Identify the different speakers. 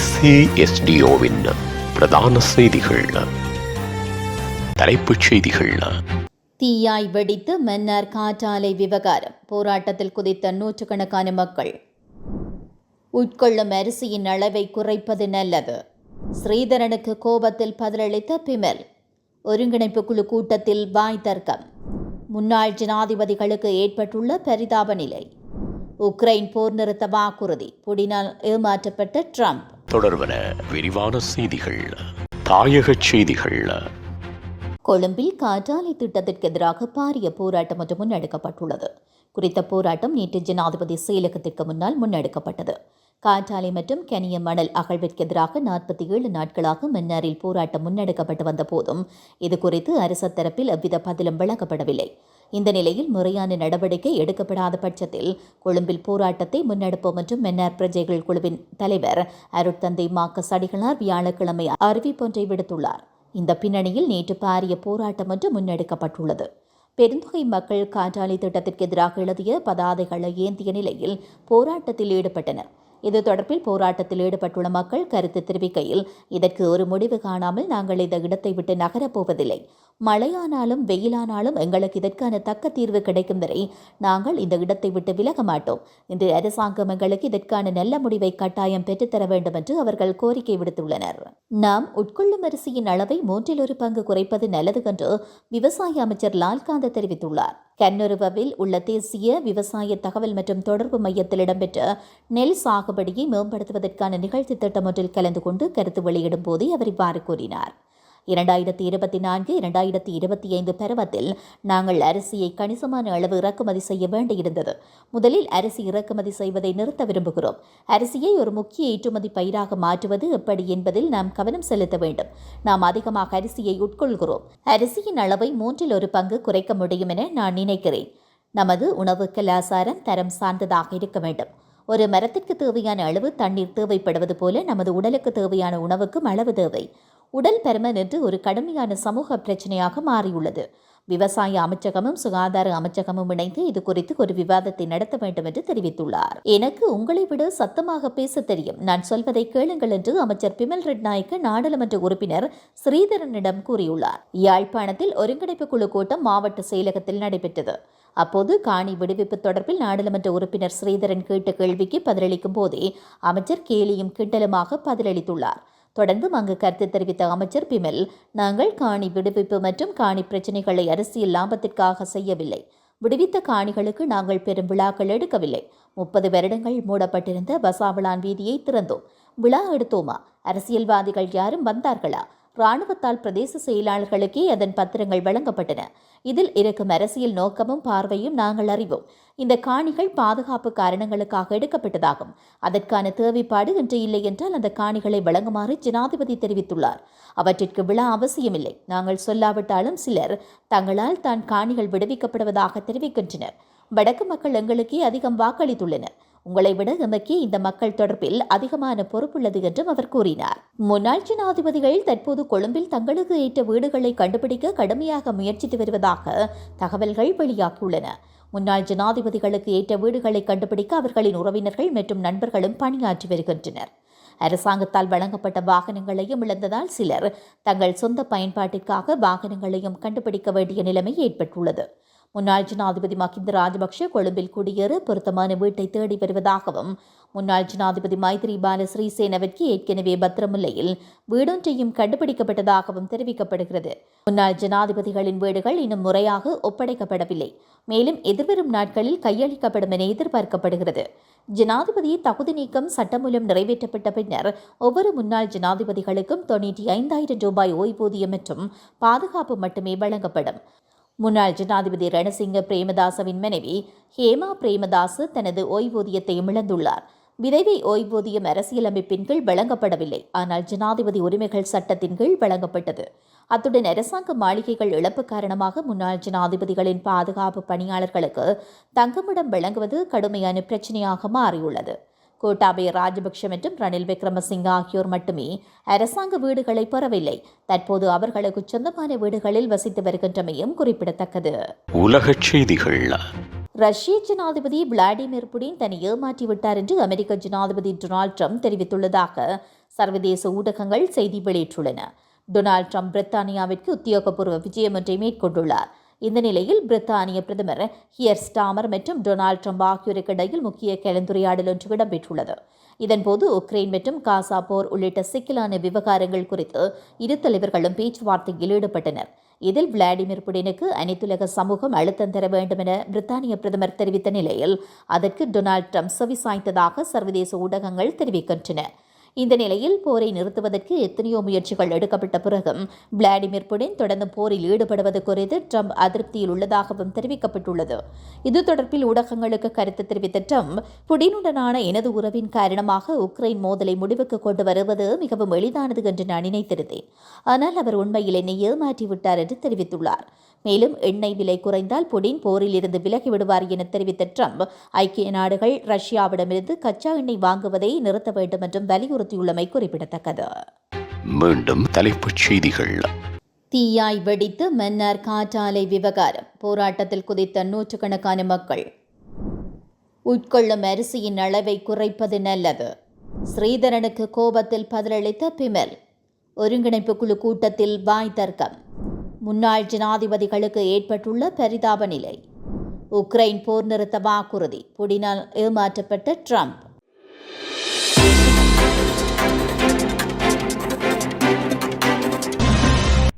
Speaker 1: SASDOவின் பிரதான செய்திகள். தலைப்புச் செய்திகள்.
Speaker 2: தீயாய் வெடித்து மன்னார் காற்றாலை விவகாரம். போராட்டத்தில் குதித்த நூற்றுக்கணக்கான மக்கள். உட்கொள்ளும் அரிசியின் அளவை குறைப்பது நல்லது. ஸ்ரீதரனுக்கு கோபத்தில் பதிலளித்த பிமல். ஒருங்கிணைப்பு குழு கூட்டத்தில் வாய் தர்க்கம். முன்னாள் ஜனாதிபதிகளுக்கு ஏற்பட்டுள்ள பரிதாப நிலை. உக்ரைன் போர் நிறுத்த வாக்குறுதி. புடினால் ஏமாற்றப்பட்ட ட்ரம்ப்.
Speaker 1: தொடர்வன விரிவான செய்திகள். தாயக செய்திகள்.
Speaker 2: கொழும்பில் காற்றாலை திட்டத்திற்கு எதிராக பாரிய போராட்டம் ஒன்று முன்னெடுக்கப்பட்டுள்ளது. குறித்த போராட்டம் நேற்று ஜனாதிபதி செயலகத்திற்கு முன்னால் முன்னெடுக்கப்பட்டது. காற்றாலை மற்றும் கனிய மணல் அகழ்விற்கு எதிராக 47 நாட்களாக மன்னாரில் போராட்டம் முன்னெடுக்கப்பட்டு வந்த போதும் இதுகுறித்து அரசு தரப்பில் எவ்வித பதிலும் வழங்கப்படவில்லை. இந்த நிலையில் முறையான நடவடிக்கை எடுக்கப்படாத பட்சத்தில் கொழும்பில் போராட்டத்தை முன்னெடுப்போம் என்றும் மன்னார் பிரஜைகள் குழுவின் தலைவர் அருட்தந்தை மாக்க சடிகளார் வியாழக்கிழமை அறிவிப்பொன்றை விடுத்துள்ளார். இந்த பின்னணியில் நேற்று பாரிய போராட்டம் ஒன்று முன்னெடுக்கப்பட்டுள்ளது. பெருந்தொகை மக்கள் காற்றாலை திட்டத்திற்கு எதிராக எழுதிய பதாதைகளை ஏந்திய நிலையில் போராட்டத்தில் ஈடுபட்டனர். இது தொடர்பில் போராட்டத்தில் ஈடுபட்டுள்ள மக்கள் கருத்து தெரிவிக்கையில், இதற்கு ஒரு முடிவு காணாமல் நாங்கள் இந்த இடத்தை விட்டு நகரப்போவதில்லை. மழையானாலும் வெயிலானாலும் எங்களுக்கு இதற்கான தக்க தீர்வு கிடைக்கும் வரை நாங்கள் இந்த இடத்தை விட்டு விலக மாட்டோம். இன்று அரசாங்கம் எங்களுக்கு இதற்கான நல்ல முடிவை கட்டாயம் பெற்றுத்தர வேண்டும் என்று அவர்கள் கோரிக்கை விடுத்துள்ளனர். நாம் உட்கொள்ளும் அரிசியின் அளவை 1/3 பங்கு குறைப்பது நல்லது என்று விவசாய அமைச்சர் லால்காந்த தெரிவித்துள்ளார். கண்ணுருவில் உள்ள தேசிய விவசாய தகவல் மற்றும் தொடர்பு மையத்தில் இடம்பெற்ற நெல் சாகுபடியை மேம்படுத்துவதற்கான நிகழ்ச்சி திட்டம் ஒன்றில் கலந்து கொண்டு கருத்து வெளியிடும் போதே அவர் இவ்வாறு கூறினார். 2024-2025 பருவத்தில் நாங்கள் அரிசியை கணிசமான அளவு இறக்குமதி செய்ய வேண்டியிருந்தது. முதலில் அரிசி இறக்குமதி செய்வதை நிறுத்த விரும்புகிறோம். அரிசியை ஒரு முக்கிய ஏற்றுமதி பயிராக மாற்றுவது எப்படி என்பதில் நாம் கவனம் செலுத்த வேண்டும். நாம் அதிகமாக அரிசியை உட்கொள்கிறோம். அரிசியின் அளவை 1/3 பங்கு குறைக்க முடியும் என நான் நினைக்கிறேன். நமது உணவு கலாச்சாரம் தரம் சார்ந்ததாக இருக்க வேண்டும். ஒரு மரத்திற்கு தேவையான அளவு தண்ணீர் தேவைப்படுவது போல நமது உடலுக்கு தேவையான உணவுக்கும் அளவு தேவை. உடல் பருமன் என்று ஒரு கடுமையான சமூக பிரச்சனையாக மாறியுள்ளது. விவசாய அமைச்சகமும் சுகாதார அமைச்சகமும் இணைந்து இது குறித்து ஒரு விவாதத்தை நடத்த வேண்டும் என்று தெரிவித்துள்ளார். எனக்கு உங்களை விட சத்தமாக பேச தெரியும், நான் சொல்வதை கேளுங்கள் என்று அமைச்சர் பிமல் ரெட்நாயக்க நாடாளுமன்ற உறுப்பினர் ஸ்ரீதரனிடம் கூறியுள்ளார். யாழ்ப்பாணத்தில் ஒருங்கிணைப்பு குழு கூட்டம் மாவட்ட செயலகத்தில் நடைபெற்றது. அப்போது காணி விடுவிப்பு தொடர்பில் நாடாளுமன்ற உறுப்பினர் ஸ்ரீதரன் கேட்ட கேள்விக்கு பதிலளிக்கும் போதே அமைச்சர் கேலியும் கிண்டலுமாக பதிலளித்துள்ளார். தொடர்ந்து அங்கு கருத்து தெரிவித்த அமைச்சர் பிமல், நாங்கள் காணி விடுவிப்பு மற்றும் காணி பிரச்சினைகளை அரசியல் லாபத்திற்காக செய்யவில்லை. விடுவித்த காணிகளுக்கு நாங்கள் பெரும் விழாக்கள் எடுக்கவில்லை. 30 வருடங்கள் மூடப்பட்டிருந்த பசாவளான் வீதியை திறந்தோம். விழா எடுத்தோமா? அரசியல்வாதிகள் யாரும் வந்தார்களா? இராணுவத்தால் பிரதேச செயலாளர்களுக்கே அதன் பத்திரங்கள் வழங்கப்பட்டன. இதில் இருக்கும் அரசியல் நோக்கமும் பார்வையும் நாங்கள் அறிவோம். இந்த காணிகள் பாதுகாப்பு காரணங்களுக்காக எடுக்கப்பட்டதாகும். அதற்கான தேவைப்பாடு இன்று இல்லை என்றால் அந்த காணிகளை வழங்குமாறு ஜனாதிபதி தெரிவித்துள்ளார். அவற்றிற்கு விழா அவசியமில்லை. நாங்கள் சொல்லாவிட்டாலும் சிலர் தங்களால் தான் காணிகள் விடுவிக்கப்படுவதாக தெரிவிக்கின்றனர். வடக்கு மக்கள் எங்களுக்கே அதிகம் வாக்களித்துள்ளனர். உங்களை விட எமக்கே இந்த மக்கள் தொடர்பில் அதிகமான பொறுப்புள்ளது என்றும் அவர் கூறினார். முன்னாள் ஜனாதிபதிகள் தற்போது கொழும்பில் தங்களுக்கு ஏற்ற வீடுகளை கண்டுபிடிக்க கடுமையாக முயற்சித்து வருவதாக தகவல்கள் வெளியாகியுள்ளன. முன்னாள் ஜனாதிபதிகளுக்கு ஏற்ற வீடுகளை கண்டுபிடிக்க அவர்களின் உறவினர்கள் மற்றும் நண்பர்களும் பணியாற்றி வருகின்றனர். அரசாங்கத்தால் வழங்கப்பட்ட வாகனங்களையும் இழந்ததால் சிலர் தங்கள் சொந்த பயன்பாட்டிற்காக வாகனங்களையும் கண்டுபிடிக்க வேண்டிய நிலைமை ஏற்பட்டுள்ளது. முன்னாள் ஜனாதிபதி மஹிந்த ராஜபக்ஷ கொழும்பில் குடியேற பொருத்தமான வீட்டை தேடி வருவதாகவும், முன்னாள் ஜனாதிபதி மைத்ரிபால ஸ்ரீசேனவிற்கு ஏற்கனவே பத்திரமுல்லையில் வீடொன்றையும் கண்டுபிடிக்கப்பட்டதாகவும் தெரிவிக்கப்படுகிறது. முன்னாள் ஜனாதிபதிகளின் வீடுகள் இன்னும் முறையாக ஒப்படைக்கப்படவில்லை. மேலும் எதிர்வரும் நாட்களில் கையளிக்கப்படும் என எதிர்பார்க்கப்படுகிறது. ஜனாதிபதி தகுதி நீக்கம் சட்டமூலம் நிறைவேற்றப்பட்ட பின்னர் ஒவ்வொரு முன்னாள் ஜனாதிபதிகளுக்கும் 95,000 ரூபாய் ஓய்வூதியம் மற்றும் பாதுகாப்பு மட்டுமே வழங்கப்படும். முன்னாள் ஜனாதிபதி ரணசிங்க பிரேமதாசவின் மனைவி ஹேமா பிரேமதாச தனது ஓய்வூதியத்தையும் இழந்துள்ளார். விதவை ஓய்வூதியம் அரசியலமைப்பின் கீழ் வழங்கப்படவில்லை, ஆனால் ஜனாதிபதி உரிமைகள் சட்டத்தின் கீழ் வழங்கப்பட்டது. அத்துடன் அரசாங்க மாளிகைகள் இழப்பு காரணமாக முன்னாள் ஜனாதிபதிகளின் பாதுகாப்பு பணியாளர்களுக்கு தங்குமிடம் வழங்குவது கடுமையான பிரச்சினையாக மாறியுள்ளது. கோட்டாபய ராஜபக்ஷ மற்றும் ரணில் விக்ரமசிங்க ஆகியோர் மட்டுமே அரசாங்க வீடுகளை பெறவில்லை. தற்போது அவர்களுக்கு சொந்தமான வீடுகளில் வசித்து வருகின்றமையும் குறிப்பிடத்தக்கது.
Speaker 1: உலகச் செய்திகள்.
Speaker 2: ரஷ்ய ஜனாதிபதி விளாடிமிர் புடின் தன்னை ஏமாற்றிவிட்டார் என்று அமெரிக்க ஜனாதிபதி டொனால்ட் ட்ரம்ப் தெரிவித்துள்ளதாக சர்வதேச ஊடகங்கள் செய்தி வெளியிட்டுள்ளன. டொனால்ட் ட்ரம்ப் பிரித்தானியாவிற்கு உத்தியோகபூர்வ விஜயம் ஒன்றை மேற்கொண்டுள்ளார். இந்த நிலையில் பிரித்தானிய பிரதமர் கியர் ஸ்டாமர் மற்றும் டொனால்ட் ட்ரம்ப் ஆகியோருக்கு இடையில் முக்கிய கலந்துரையாடல் ஒன்று இடம்பெற்றுள்ளது. இதன்போது உக்ரைன் மற்றும் காசா போர் உள்ளிட்ட சிக்கலான விவகாரங்கள் குறித்து இரு தலைவர்களும் பேச்சுவார்த்தையில் ஈடுபட்டனர். இதில் விளாடிமிர் புடினுக்கு அனைத்துலக சமூகம் அழுத்தம் தர வேண்டும் என பிரித்தானிய பிரதமர் தெரிவித்த நிலையில் அதற்கு டொனால்ட் ட்ரம்ப் செவிசாய்த்ததாக சர்வதேச ஊடகங்கள் தெரிவிக்கின்றன. இந்த நிலையில் போரை நிறுத்துவதற்கு எத்தனையோ முயற்சிகள் எடுக்கப்பட்ட பிறகும் விளாடிமிர் புடின் தொடர்ந்து போரில் ஈடுபடுவது குறித்து ட்ரம்ப் அதிருப்தியில் உள்ளதாகவும் தெரிவிக்கப்பட்டுள்ளது. இது தொடர்பில் ஊடகங்களுக்கு கருத்து தெரிவித்த ட்ரம்ப், புடினுடனான எனது உறவின் காரணமாக உக்ரைன் மோதலை முடிவுக்கு கொண்டு வருவது மிகவும் எளிதானது என்று நான் நினைத்திருந்தேன். ஆனால் அவர் உண்மையில் என்னை ஏமாற்றிவிட்டார் என்று தெரிவித்துள்ளார். மேலும் எண்ணெய் விலை குறைந்தால் புடின் போரில் இருந்து விலகிவிடுவார் என தெரிவித்த ட்ரம்ப், ஐக்கிய நாடுகள் ரஷ்யாவிடமிருந்து கச்சா எண்ணெய் வாங்குவதை நிறுத்த வேண்டும் என்றும் வலியுறுத்தியுள்ளமை குறிப்பிடத்தக்கது.
Speaker 1: மீண்டும் தலைப்புச் செய்திகள்.
Speaker 2: தீயாய் வெடித்து மன்னார் காற்றாலை விவகாரம், போராட்டத்தில் குதித்த நூற்றுக்கணக்கான மக்கள். உட்கொள்ளும் அரிசியின் அளவை குறைப்பது நல்லது. ஸ்ரீதரனுக்கு கோபத்தில் பதிலளித்த பிமல். ஒருங்கிணைப்பு குழு கூட்டத்தில் வாய் தர்க்கம். முன்னாள் ஜனாதிபதிகளுக்கு ஏற்பட்டுள்ள பரிதாப நிலை. உக்ரைன் போர் நிறுத்த வாக்குறுதி, புடினால் ஏமாற்றப்பட்ட ட்ரம்ப்.